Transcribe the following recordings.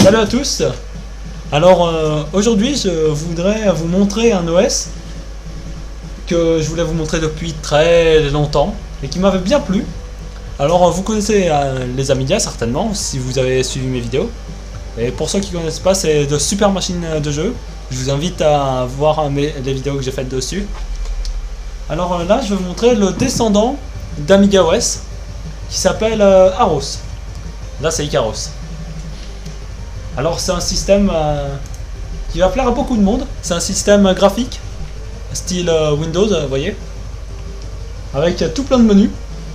Salut à tous. Alors aujourd'hui je voudrais vous montrer un OS que je voulais vous montrer depuis très longtemps et qui m'avait bien plu. Alors vous connaissez les Amiga certainement si vous avez suivi mes vidéos. Et pour ceux qui ne connaissent pas, c'est de super machines de jeu. Je vous invite à voir les vidéos que j'ai faites dessus. Alors là je vais vous montrer le descendant d'Amiga OS qui s'appelle Aros. Là c'est Icaros. Alors c'est un système qui va plaire à beaucoup de monde. C'est un système graphique, style Windows, vous voyez, avec tout plein de menus.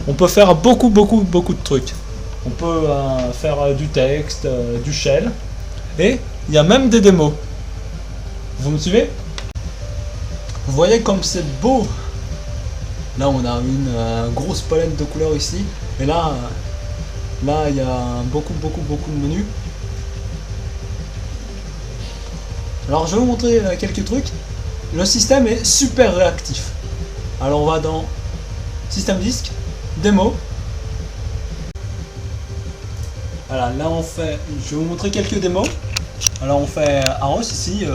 On peut faire beaucoup de trucs. On peut faire du texte, du shell, et il y a même des démos. Vous me suivez? Vous voyez comme c'est beau. Là on a une grosse palette de couleurs ici, et là il y a beaucoup de menus. Alors je vais vous montrer quelques trucs. Le système est super réactif. Alors on va dans système disque, démo. Voilà, là on fait, je vais vous montrer quelques démos. Alors on fait Aros ici,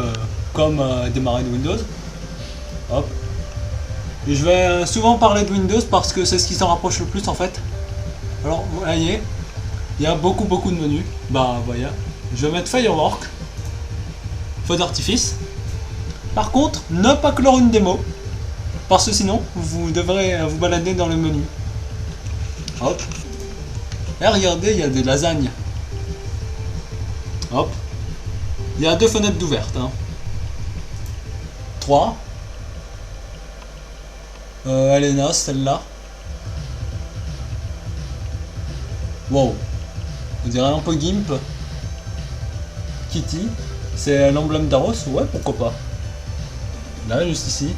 comme démarrer de Windows. Hop. Et je vais souvent parler de Windows parce que c'est ce qui s'en rapproche le plus en fait. Alors vous voyez, il y a beaucoup de menus. Bah voyez, je vais mettre Firework. Feu d'artifice. Par contre, ne pas clore une démo, parce que sinon, vous devrez vous balader dans le menu. Hop. Et regardez, il y a des lasagnes. Hop. Il y a 2 fenêtres d'ouvertes. 3. Elle est naze, celle-là. Wow. On dirait un peu Gimp. Kitty. C'est l'emblème d'Aros, ouais, pourquoi pas. Là, juste ici.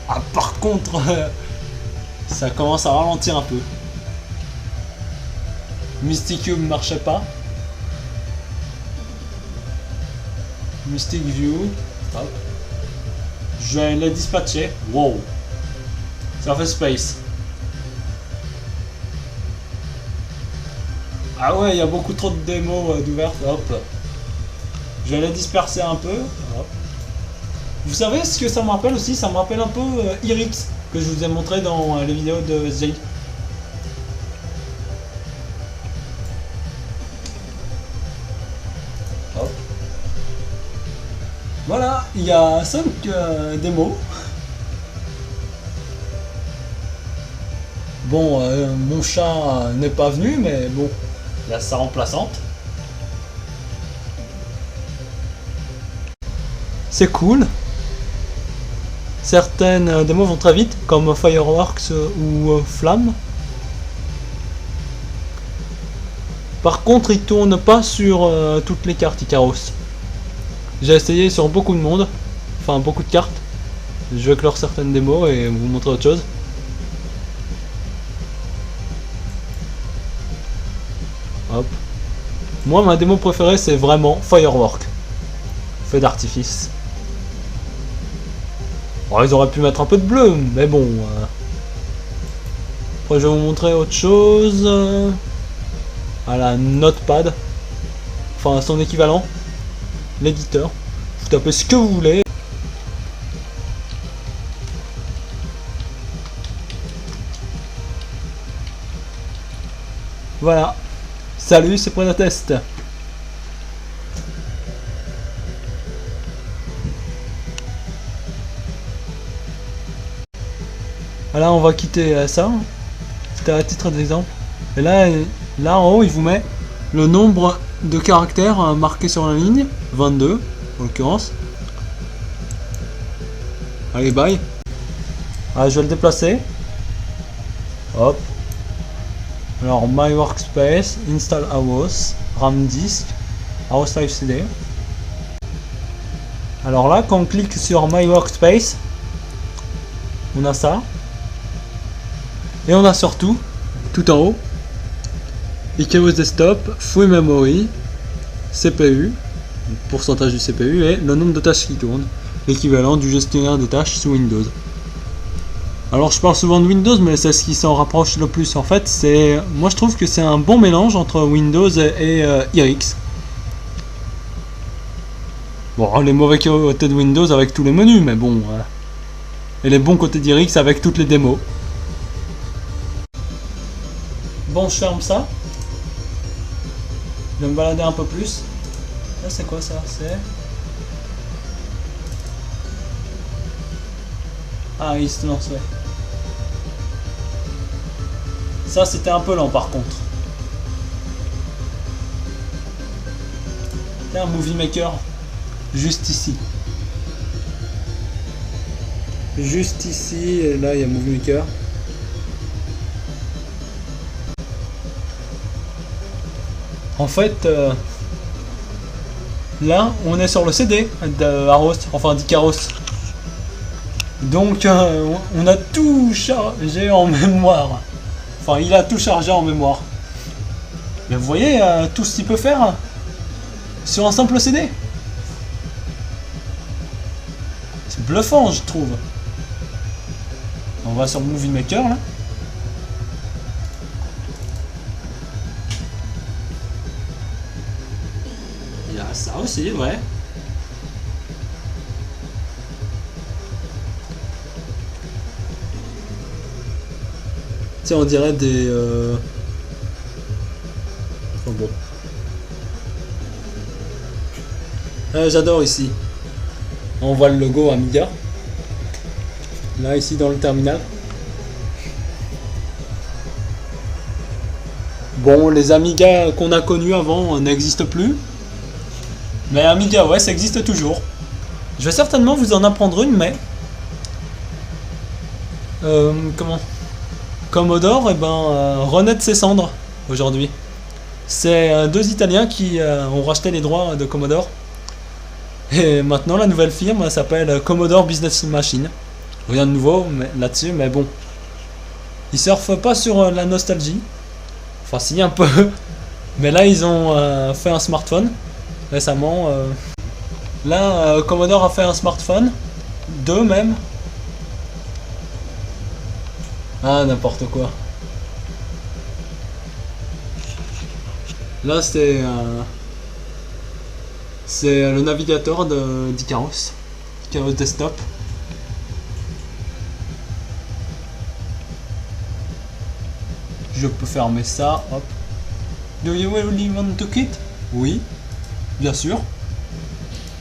Ah, par contre, ça commence à ralentir un peu. Mystic Cube ne marchait pas. Mystic View. Hop. Je vais les dispatcher. Wow. Surface Space. Ah ouais, il y a beaucoup trop de démos d'ouvertes. Hop. Je vais les disperser un peu. Hop. Vous savez ce que ça me rappelle aussi? Ça me rappelle un peu Irix, que je vous ai montré dans les vidéos de SJ. Hop. Voilà, il y a 5 démos. Bon, mon chat n'est pas venu, mais bon, il y a sa remplaçante. C'est cool. Certaines démos vont très vite, comme Fireworks ou Flamme. Par contre, ils tournent pas sur toutes les cartes Icaros. J'ai essayé sur beaucoup de monde, enfin beaucoup de cartes. Je vais clore certaines démos et vous montrer autre chose. Hop. Moi, ma démo préférée, c'est vraiment Firework. Feu d'artifice. Bon, ils auraient pu mettre un peu de bleu, mais bon. Après, je vais vous montrer autre chose. À la Notepad. Enfin, son équivalent. L'éditeur. Vous tapez ce que vous voulez. Voilà. Salut, c'est Prenatest. Là on va quitter ça, c'était à titre d'exemple. Et là en haut il vous met le nombre de caractères marqués sur la ligne, 22 en l'occurrence. Allez bye. Ah, je vais le déplacer. Hop. Alors My Workspace, Install Aros, RAM Disk, Aros Live CD. Alors là quand on clique sur My Workspace, on a ça. Et on a surtout, tout en haut, Icaros Desktop, Full Memory, CPU, pourcentage du CPU et le nombre de tâches qui tournent, l'équivalent du gestionnaire des tâches sous Windows. Alors je parle souvent de Windows, mais c'est ce qui s'en rapproche le plus en fait. Moi je trouve que c'est un bon mélange entre Windows et Irix. Bon, les mauvais côtés de Windows avec tous les menus, mais bon. Et les bons côtés d'Irix avec toutes les démos. Bon, je ferme ça. Je vais me balader un peu plus. Là, c'est quoi ça? C'est... Ah, il se lance, ouais. Ça, c'était un peu lent par contre. Tiens, Movie Maker. Juste ici. Juste ici, et là, il y a Movie Maker. En fait, là, on est sur le CD d'Aros, enfin d'Icaros. Donc, on a tout chargé en mémoire. Enfin, il a tout chargé en mémoire. Mais vous voyez tout ce qu'il peut faire sur un simple CD. C'est bluffant, je trouve. On va sur Movie Maker, là. Il y a ça aussi, ouais. Tiens, on dirait des... Oh bon. J'adore ici. On voit le logo Amiga. Là, ici, dans le terminal. Bon, les Amiga qu'on a connus avant n'existent plus. Mais Amiga, ouais, ça existe toujours. Je vais certainement vous en apprendre une, mais... comment Commodore, renaît de ses cendres aujourd'hui. C'est deux Italiens qui ont racheté les droits de Commodore. Et maintenant, la nouvelle firme s'appelle Commodore Business Machine. Rien de nouveau là-dessus, mais bon. Ils surfent pas sur la nostalgie. Enfin, si, un peu. Mais là, ils ont fait un smartphone récemment. Là, Commodore a fait un smartphone. Deux même. Ah, n'importe quoi. Là, c'est le navigateur d'Icaros. Icaros Desktop. Je peux fermer ça, hop. Do you really want to quit? Oui, bien sûr.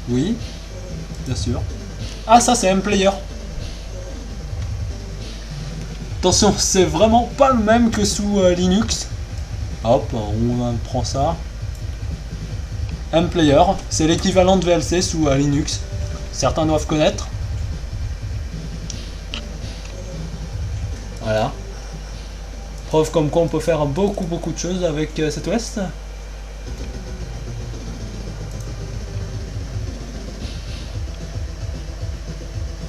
Oui, bien sûr. Ah, ça c'est M-Player. Attention, c'est vraiment pas le même que sous Linux. Hop, on prend ça. M-Player, c'est l'équivalent de VLC sous Linux. Certains doivent connaître. Voilà. Preuve comme quoi on peut faire beaucoup de choses avec cet OS.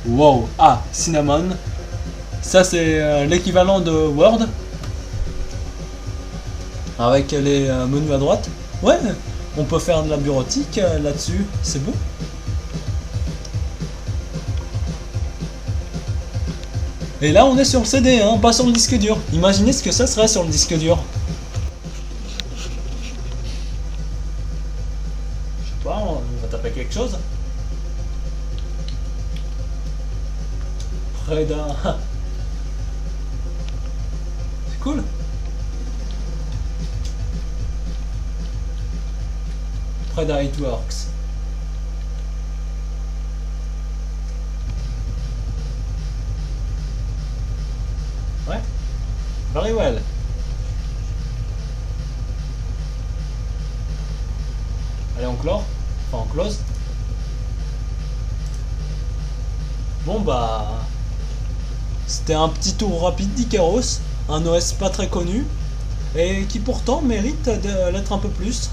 Wow, ah, Cinnamon. Ça c'est l'équivalent de Word. Avec les menus à droite. Ouais, on peut faire de la bureautique là-dessus, c'est beau. Et là on est sur le CD, hein, pas sur le disque dur. Imaginez ce que ça serait sur le disque dur. Je sais pas, on va taper quelque chose. Preda. C'est cool. Preda It Works. Ouais, very well. Allez, on clore. Enfin, on close. Bon, bah... C'était un petit tour rapide d'Icaros. Un OS pas très connu. Et qui pourtant mérite de l'être un peu plus.